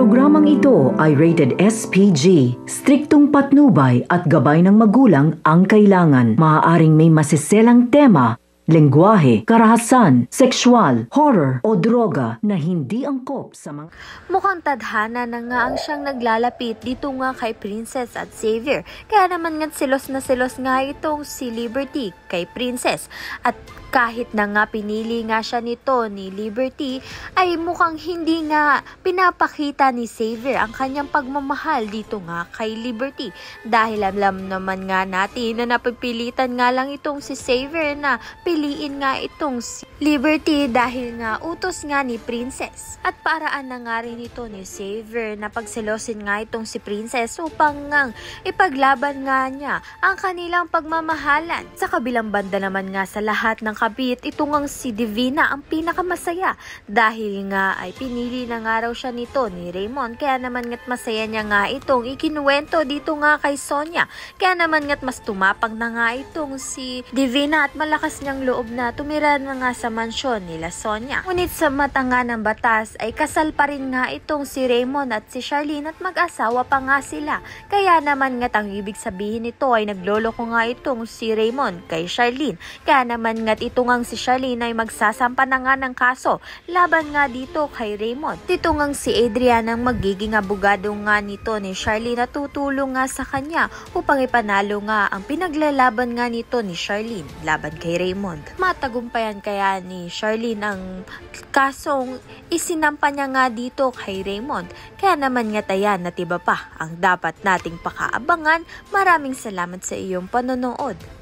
programang ito ay rated SPG. Striktong patnubay at gabay ng magulang ang kailangan. Maaaring may masiselang tema, lengguwahe, karahasan, sexual, horror o droga na hindi angkop sa mga... Mukhang tadhana na nga ang siyang naglalapit dito nga kay Princess at Xavier. Kaya naman nga selos na selos nga itong si Liberty kay Princess. At kahit na nga pinili nga siya nito ni Liberty, ay mukhang hindi nga pinapakita ni Xavier ang kanyang pagmamahal dito nga kay Liberty. Dahil alam naman nga natin na napipilitan nga lang itong si Xavier na piliin nga itong si Liberty dahil nga utos nga ni Princess. At paraan na nga rin ito ni Xavier na pagselosin nga itong si Princess upang nga ipaglaban nga niya ang kanilang pagmamahalan. Sa kabilang banda naman nga sa lahat ng kabit, ito ngang si Divina ang pinakamasaya dahil nga ay pinili na nga raw siya nito ni Raymond. Kaya naman nga't masaya niya nga itong ikinuwento dito nga kay Sonia. Kaya naman nga't mas tumapang na nga itong si Divina at malakas niyang loob na tumira na nga sa mansyon nila Sonia. Ngunit sa mata nga ng batas ay kasal pa rin nga itong si Raymond at si Charlene at mag-asawa pa nga sila. Kaya naman nga't ang ibig sabihin nito ay nagloloko nga itong si Raymond kay Charlene. Kaya naman nga't ito ngang si Charlene ay magsasampa na nga ng kaso laban nga dito kay Raymond. Dito ngang si Adrian ang magiging abogado nga nito ni Charlene at tutulong nga sa kanya upang ipanalo nga ang pinaglalaban nga nito ni Charlene laban kay Raymond. Matagumpayan kaya ni Charlene ang kasong isinampa niya nga dito kay Raymond. Kaya naman nga tayan at iba pa ang dapat nating pakaabangan. Maraming salamat sa iyong panonood.